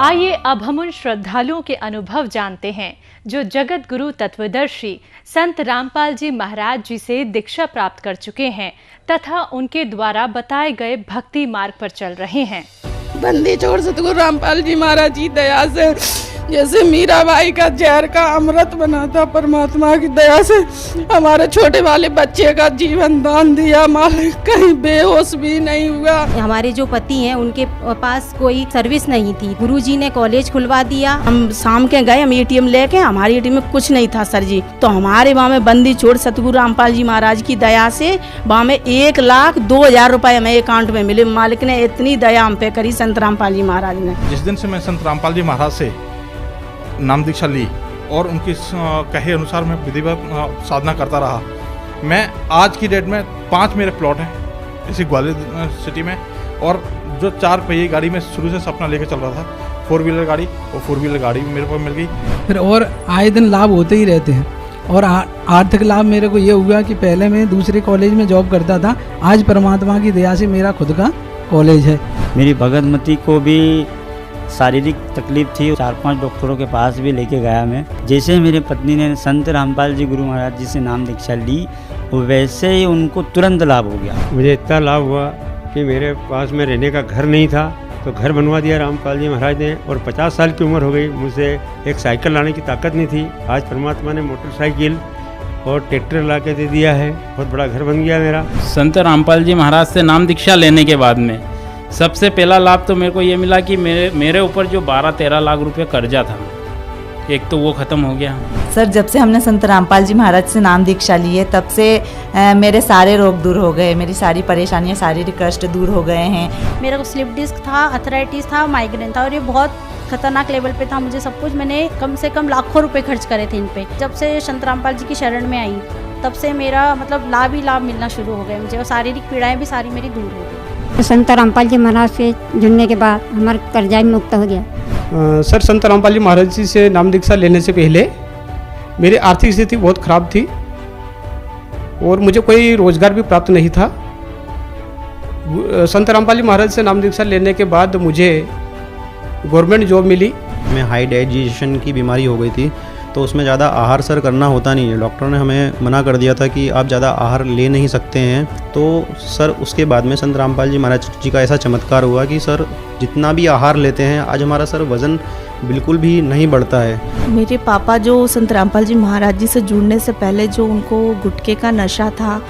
आइए अब हम उन श्रद्धालुओं के अनुभव जानते हैं जो जगत गुरु तत्वदर्शी संत रामपाल जी महाराज जी से दीक्षा प्राप्त कर चुके हैं तथा उनके द्वारा बताए गए भक्ति मार्ग पर चल रहे हैं। बंदी छोड़ सतगुरु रामपाल जी महाराज की दया से जैसे मीराबाई का जहर का अमृत बना था, परमात्मा की दया से हमारे छोटे वाले बच्चे का जीवन दान दिया। मालिक कहीं बेहोश भी नहीं हुआ। हमारे जो पति हैं उनके पास कोई सर्विस नहीं थी, गुरुजी ने कॉलेज खुलवा दिया। हम शाम के गए, हम एटीएम लेके, हमारे एटीएम में कुछ नहीं था सर जी। तो हमारे वहाँ में बंदी छोड़ सतगुरु रामपाल जी महाराज की दया से वहाँ में 1,02,000 रुपए हमें अकाउंट में मिले। मालिक ने इतनी दया हम पे करी संत रामपाल जी महाराज ने। जिस दिन से मैं संत रामपाल जी महाराज से नाम दीक्षा ली और उनकी कहे अनुसार मैं विधिवत साधना करता रहा, मैं आज की डेट में 5 मेरे प्लॉट हैं इसी ग्वालियर सिटी में। और जो 4 पहिए गाड़ी में शुरू से सपना लेकर चल रहा था, 4 व्हीलर गाड़ी, और 4 व्हीलर गाड़ी मेरे को मिल गई। फिर और आए दिन लाभ होते ही रहते हैं। और आर्थिक लाभ मेरे को ये हुआ कि पहले मैं दूसरे कॉलेज में जॉब करता था, आज परमात्मा की दया से मेरा खुद का कॉलेज है। मेरी भगतमती को भी शारीरिक तकलीफ थी, 4-5 डॉक्टरों के पास भी लेके गया मैं। जैसे मेरी पत्नी ने संत रामपाल जी गुरु महाराज जी से नाम दीक्षा ली, वैसे ही उनको तुरंत लाभ हो गया। मुझे इतना लाभ हुआ कि मेरे पास में रहने का घर नहीं था, तो घर बनवा दिया रामपाल जी महाराज ने। और 50 साल की उम्र हो गई, मुझे एक साइकिल लाने की ताकत नहीं थी। आज परमात्मा ने मोटरसाइकिल और ट्रैक्टर ला के दे दिया है, बहुत बड़ा घर बन गया मेरा। संत रामपाल जी महाराज से नाम दीक्षा लेने के बाद में सबसे पहला लाभ तो मेरे को ये मिला कि मेरे ऊपर जो 12-13 लाख रुपए कर्जा था, एक तो वो ख़त्म हो गया। सर, जब से हमने संत रामपाल जी महाराज से नाम दीक्षा ली है, तब से मेरे सारे रोग दूर हो गए, मेरी सारी परेशानियां, शारीरिक कष्ट दूर हो गए हैं। मेरे को स्लिप डिस्क था, अर्थराइटिस था, माइग्रेन था, और ये बहुत खतरनाक लेवल पे था। मुझे सब कुछ, मैंने कम से कम लाखों रुपए खर्च करे थे इन पे। जब से संत रामपाल जी की शरण में आई, तब से मेरा मतलब लाभ ही लाभ मिलना शुरू हो गए मुझे, और शारीरिक पीड़ाएं भी सारी मेरी दूर हो गई। संत रामपाल जी महाराज से जुड़ने के बाद हमारा कर्जा भी मुक्त हो गया। सर, संत रामपाल जी महाराज जी से नाम दीक्षा लेने से पहले मेरी आर्थिक स्थिति बहुत ख़राब थी और मुझे कोई रोज़गार भी प्राप्त नहीं था। संत रामपाल जी महाराज से नाम दीक्षा लेने के बाद मुझे गवर्नमेंट जॉब मिली। मैं हाई डाइजेशन की बीमारी हो गई थी, तो उसमें ज़्यादा आहार सर करना होता नहीं है। डॉक्टर ने हमें मना कर दिया था कि आप ज़्यादा आहार ले नहीं सकते हैं। तो सर, उसके बाद में संत रामपाल जी महाराज जी का ऐसा चमत्कार हुआ कि सर जितना भी आहार लेते हैं, आज हमारा सर वज़न बिल्कुल भी नहीं बढ़ता है। मेरे पापा जो संत रामपाल जी महाराज जी से जुड़ने से पहले जो उनको गुटखे का नशा था,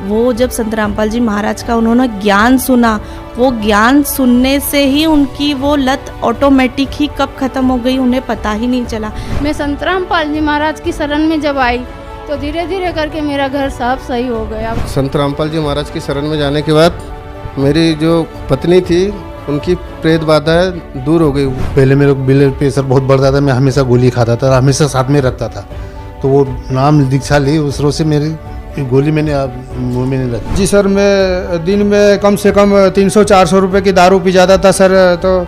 वो जब संत रामपाल जी महाराज का उन्होंने ज्ञान सुना, वो ज्ञान सुनने से ही उनकी वो लत ऑटोमेटिक ही कब खत्म हो गई उन्हें पता ही नहीं चला। मैं संत रामपाल जी महाराज की शरण में जब आई तो धीरे धीरे करके मेरा घर सब सही हो गया। संत रामपाल जी महाराज की शरण में जाने के बाद मेरी जो पत्नी थी, उनकी प्रेत बाधाएं दूर हो गई। पहले मेरे ब्लड प्रेशर बहुत बढ़ता था, मैं हमेशा गोली खाता था, हमेशा साथ में रखता था। तो वो नाम दीक्षा ली, उस रोज से मेरी गोली मैंने मुँह में नहीं रखी। जी सर, मैं दिन में कम से कम 300-400 रुपये की दारू पी जाता था सर। तो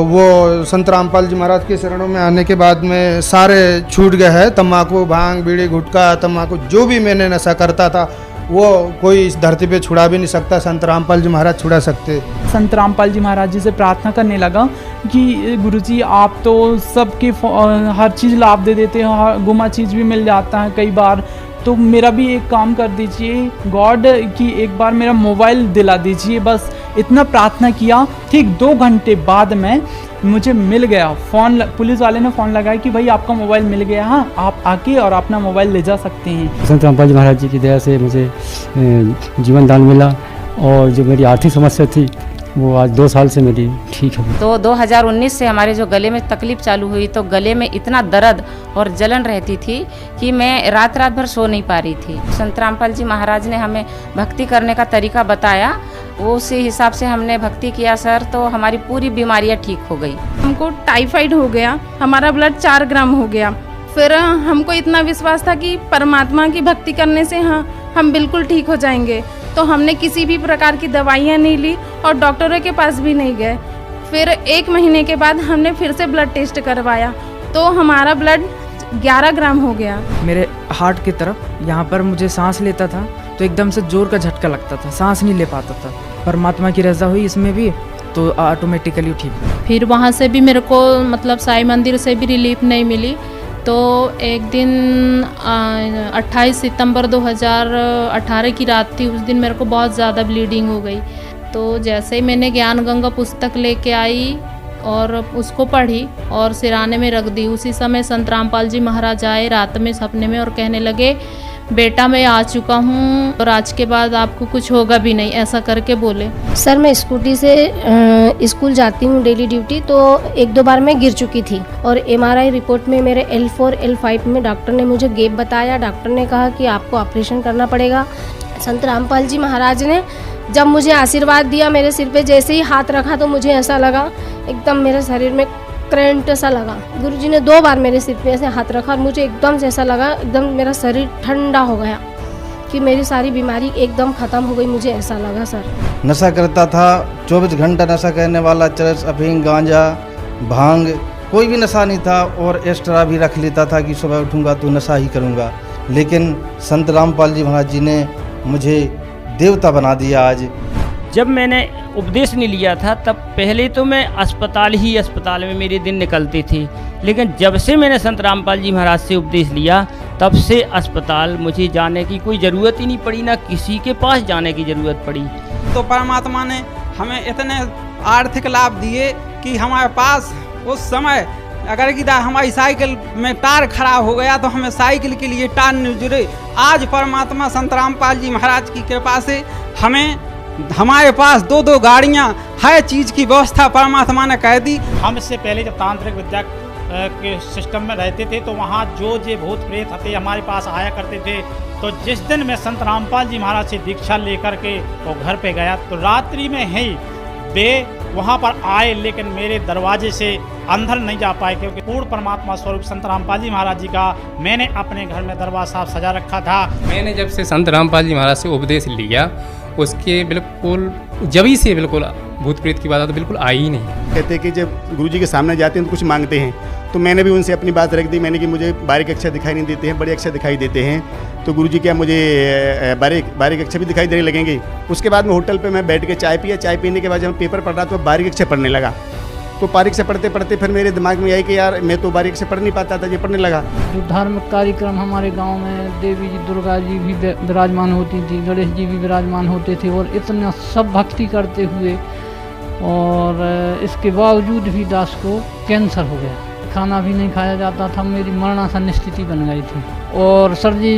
वो संत रामपाल जी महाराज के शरणों में आने के बाद में सारे छूट गए हैं। तम्बाकू, भांग, बीड़ी, गुटखा, तम्बाकू, जो भी मैंने नशा करता था वो कोई इस धरती पे छुड़ा भी नहीं सकता, संत रामपाल जी महाराज छुड़ा सकते। संत रामपाल जी महाराज जी से प्रार्थना करने लगा कि गुरुजी, आप तो सबके हर चीज़ लाभ दे देते हैं, गुमा चीज़ भी मिल जाता है कई बार, तो मेरा भी एक काम कर दीजिए गॉड कि एक बार मेरा मोबाइल दिला दीजिए। बस इतना प्रार्थना किया। ठीक 2 घंटे बाद में मुझे मिल गया फ़ोन। पुलिस वाले ने फ़ोन लगाया कि भाई आपका मोबाइल मिल गया, हाँ आप आके और अपना मोबाइल ले जा सकते हैं। संत रामपाल जी महाराज जी की दया से मुझे जीवन दान मिला, और जो मेरी आर्थिक समस्या थी वो आज 2 साल से मेरी ठीक है। तो 2019 से हमारे जो गले में तकलीफ चालू हुई, तो गले में इतना दर्द और जलन रहती थी कि मैं रात भर सो नहीं पा रही थी। संत रामपाल जी महाराज ने हमें भक्ति करने का तरीका बताया, वो उसी हिसाब से हमने भक्ति किया सर, तो हमारी पूरी बीमारियां ठीक हो गई। हमको टाइफाइड हो गया, हमारा ब्लड 4 ग्राम हो गया। फिर हमको इतना विश्वास था कि परमात्मा की भक्ति करने से हम बिल्कुल ठीक हो जाएंगे। तो हमने किसी भी प्रकार की दवाइयाँ नहीं ली और डॉक्टरों के पास भी नहीं गए। फिर 1 महीने के बाद हमने फिर से ब्लड टेस्ट करवाया, तो हमारा ब्लड 11 ग्राम हो गया। मेरे हार्ट की तरफ यहाँ पर मुझे सांस लेता था तो एकदम से जोर का झटका लगता था, सांस नहीं ले पाता था। परमात्मा की रज़ा हुई इसमें भी, तो ऑटोमेटिकली ठीक। फिर वहाँ से भी मेरे को मतलब साईं मंदिर से भी रिलीफ नहीं मिली। तो एक दिन 28 सितंबर 2018 की रात थी। उस दिन मेरे को बहुत ज़्यादा ब्लीडिंग हो गई। तो जैसे ही मैंने ज्ञान गंगा पुस्तक लेके आई और उसको पढ़ी और सिराने में रख दी, उसी समय संत रामपाल जी महाराज आए रात में सपने में और कहने लगे, बेटा मैं आ चुका हूँ और आज के बाद आपको कुछ होगा भी नहीं, ऐसा करके बोले। सर मैं स्कूटी से स्कूल जाती हूँ डेली ड्यूटी, तो 1-2 बार मैं गिर चुकी थी और MRI रिपोर्ट में मेरे L4 L5 में डॉक्टर ने मुझे गैप बताया। डॉक्टर ने कहा कि आपको ऑपरेशन करना पड़ेगा। संत रामपाल जी महाराज ने जब मुझे आशीर्वाद दिया, मेरे सिर पे जैसे ही हाथ रखा तो मुझे ऐसा लगा एकदम मेरे शरीर में करंट सा लगा। गुरुजी ने 2 बार मेरे सिर पे ऐसे हाथ रखा और मुझे एकदम से ऐसा लगा एकदम मेरा शरीर ठंडा हो गया कि मेरी सारी बीमारी एकदम ख़त्म हो गई, मुझे ऐसा लगा सर। नशा करता था, 24 घंटा नशा करने वाला, चरस, अफीम, गांजा, भांग, कोई भी नशा नहीं था और एक्स्ट्रा भी रख लेता था कि सुबह उठूँगा तो नशा ही करूँगा। लेकिन संत रामपाल जी महाराज जी ने मुझे देवता बना दिया। आज जब मैंने उपदेश नहीं लिया था तब पहले तो मैं अस्पताल में मेरे दिन निकलती थी, लेकिन जब से मैंने संत रामपाल जी महाराज से उपदेश लिया तब से अस्पताल मुझे जाने की कोई ज़रूरत ही नहीं पड़ी, ना किसी के पास जाने की ज़रूरत पड़ी। तो परमात्मा ने हमें इतने आर्थिक लाभ दिए कि हमारे पास उस समय अगर कि हमारी साइकिल में टायर खराब हो गया तो हमें साइकिल के लिए टायर नहीं जुड़े। आज परमात्मा संत रामपाल जी महाराज की कृपा से हमारे पास 2-2 गाड़ियाँ, हर चीज़ की व्यवस्था परमात्मा ने कर दी। हम इससे पहले जब तांत्रिक विद्या के सिस्टम में रहते थे तो वहाँ जो भूत प्रेत थे हमारे पास आया करते थे। तो जिस दिन मैं संत रामपाल जी महाराज से दीक्षा लेकर के वो घर पे गया तो रात्रि में ही वे वहाँ पर आए, लेकिन मेरे दरवाजे से अंदर नहीं जा पाए क्योंकि पूर्ण परमात्मा स्वरूप संत रामपाल जी महाराज जी का मैंने अपने घर में दरबार साहब सजा रखा था। मैंने जब से संत रामपाल जी महाराज से उपदेश लिया उसके बिल्कुल जभी से बिल्कुल भूत प्रेत की बात तो बिल्कुल आई ही नहीं। कहते हैं कि जब गुरुजी के सामने जाते हैं तो कुछ मांगते हैं, तो मैंने भी उनसे अपनी बात रख दी। मैंने कि मुझे बारीक अक्षर दिखाई नहीं देते हैं, बड़े अक्षर दिखाई देते हैं, तो गुरुजी क्या मुझे बारीक अक्षर भी दिखाई देने लगेंगे। उसके बाद में होटल पे मैं बैठ के चाय पिया। चाय पीने के बाद जब पेपर पढ़ रहा तो बारीक अक्षर पढ़ने लगा। तो बारीक से पढ़ते पढ़ते फिर मेरे दिमाग में आई कि यार मैं तो बारीक से पढ़ नहीं पाता था, ये पढ़ने लगा। जो धार्मिक कार्यक्रम हमारे गांव में देवी जी, दुर्गा जी भी विराजमान होती थी, गणेश जी भी विराजमान होते थे और इतना सब भक्ति करते हुए और इसके बावजूद भी दास को कैंसर हो गया। खाना भी नहीं खाया जाता था, मेरी मरणासन स्थिति बन गई थी। और सर जी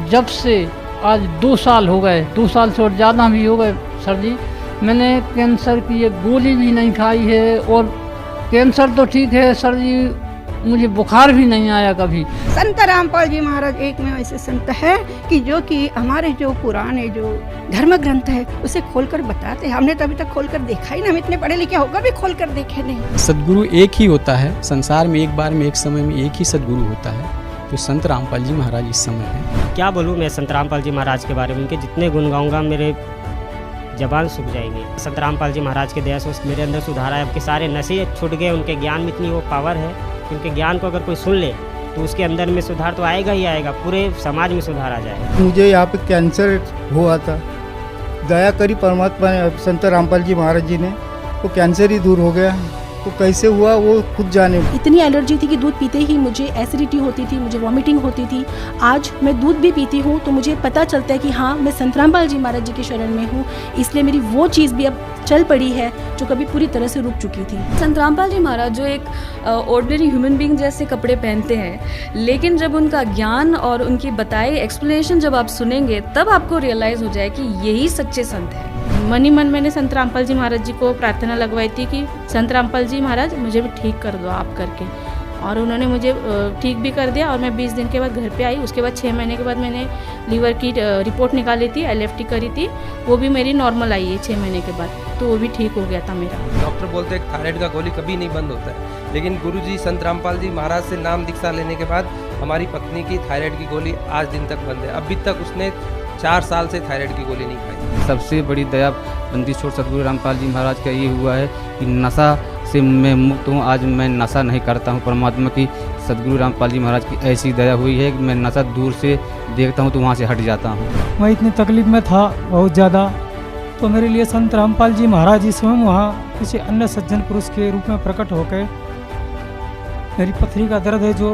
जब से आज 2 साल हो गए, 2 साल से और ज़्यादा भी हो गए सर जी, मैंने कैंसर की एक गोली भी नहीं खाई है। और कैंसर तो ठीक है सर जी, मुझे बुखार भी नहीं आया कभी। संत रामपाल जी महाराज एक में ऐसे संत है कि जो कि हमारे जो पुराने जो धर्म ग्रंथ है उसे खोलकर बताते हैं। हमने तो अभी तक खोलकर देखा ही नहीं, हम इतने पढ़े लिखे होकर भी खोलकर देखे नहीं। सदगुरु एक ही होता है संसार में, एक बार में एक समय में एक ही सदगुरु होता है, तो संत रामपाल जी महाराज इस समय है। क्या बोलूँ मैं संत रामपाल जी महाराज के बारे में, उनके जितने गुण गाऊंगा मेरे जबान सूख जाएंगे। संत रामपाल जी महाराज के दया से मेरे अंदर सुधार आया, अब के सारे नशे छूट गए। उनके ज्ञान में इतनी वो पावर है कि उनके ज्ञान को अगर कोई सुन ले तो उसके अंदर में सुधार तो आएगा ही आएगा, पूरे समाज में सुधार आ जाएगा। मुझे यहाँ पे कैंसर हुआ था, दया करी परमात्मा ने, संत रामपाल जी महाराज जी ने, वो कैंसर ही दूर हो गया। तो कैसे हुआ वो खुद जाने। इतनी एलर्जी थी कि दूध पीते ही मुझे एसिडिटी होती थी, मुझे वॉमिटिंग होती थी। आज मैं दूध भी पीती हूँ तो मुझे पता चलता है कि हाँ मैं संत रामपाल जी महाराज जी के शरण में हूँ, इसलिए मेरी वो चीज़ भी अब चल पड़ी है जो कभी पूरी तरह से रुक चुकी थी। संत रामपाल जी महाराज जो एक ऑर्डिनरी ह्यूमन बीइंग जैसे कपड़े पहनते हैं, लेकिन जब उनका ज्ञान और उनकी बताई एक्सप्लेनेशन जब आप सुनेंगे तब आपको रियलाइज़ हो जाए कि यही सच्चे संत हैं। मन ही मन मैंने संत रामपाल जी महाराज जी को प्रार्थना लगवाई थी कि संत रामपाल जी महाराज मुझे भी ठीक कर दो आप करके, और उन्होंने मुझे ठीक भी कर दिया। और मैं 20 दिन के बाद घर पे आई। उसके बाद 6 महीने के बाद मैंने लीवर की रिपोर्ट निकाली थी, LFT करी थी, वो भी मेरी नॉर्मल आई है 6 महीने के बाद, तो वो भी ठीक हो गया था मेरा। डॉक्टर बोलते हैं थायराइड का गोली कभी नहीं बंद होता है, लेकिन गुरुजी संत रामपाल जी महाराज से नाम दीक्षा लेने के बाद हमारी पत्नी की थायराइड की गोली आज दिन तक बंद है। अभी तक उसने 4 साल से थायराइड की गोली नहीं खाई। सबसे बड़ी दया बंदी छोड़ सदगुरु रामपाल जी महाराज का ये हुआ है कि नशा से मैं मुक्त हूँ। आज मैं नशा नहीं करता हूँ। परमात्मा की सदगुरु रामपाल जी महाराज की ऐसी दया हुई है कि मैं नशा दूर से देखता हूँ तो वहाँ से हट जाता हूँ। मैं इतनी तकलीफ में था बहुत ज़्यादा, तो मेरे लिए संत रामपाल जी महाराज जी स्वयं वहाँ किसी अन्य सज्जन पुरुष के रूप में प्रकट होकर मेरी पथरी का दर्द है जो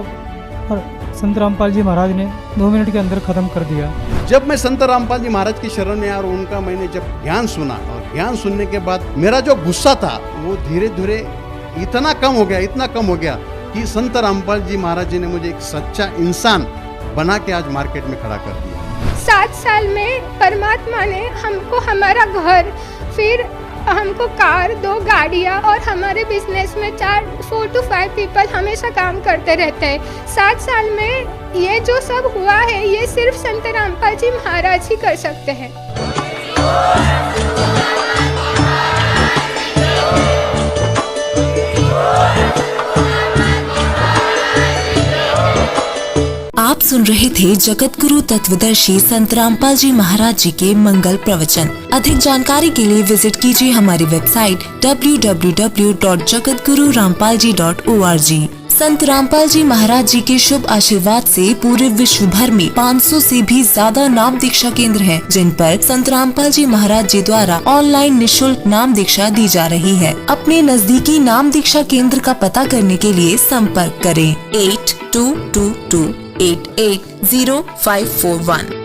और संत रामपाल जी महाराज ने 2 मिनट के अंदर ख़त्म कर दिया। जब मैं संत रामपाल जी महाराज की शरण में आया और उनका मैंने जब ज्ञान सुना और ज्ञान सुनने के बाद मेरा जो गुस्सा था वो धीरे धीरे इतना कम हो गया कि संत रामपाल जी महाराज जी ने मुझे एक सच्चा इंसान बना के आज मार्केट में खड़ा कर दिया। 7 साल में परमात्मा ने हमको हमारा घर, फिर हमको कार, 2 गाड़ियाँ और हमारे बिजनेस में 4 to 5 पीपल हमेशा काम करते रहते हैं। 7 साल में ये जो सब हुआ है ये सिर्फ संत रामपाल जी महाराज ही कर सकते हैं। आप सुन रहे थे जगत गुरु तत्वदर्शी संत रामपाल जी महाराज जी के मंगल प्रवचन। अधिक जानकारी के लिए विजिट कीजिए हमारी वेबसाइट www.jagatgururampalji.org। संत रामपाल जी महाराज जी के शुभ आशीर्वाद से पूरे विश्व भर में 500 से भी ज्यादा नाम दीक्षा केंद्र हैं, जिन पर संत रामपाल जी महाराज जी द्वारा ऑनलाइन निशुल्क नाम दीक्षा दी जा रही है। अपने नजदीकी नाम दीक्षा केंद्र का पता करने के लिए संपर्क करें 8222880541।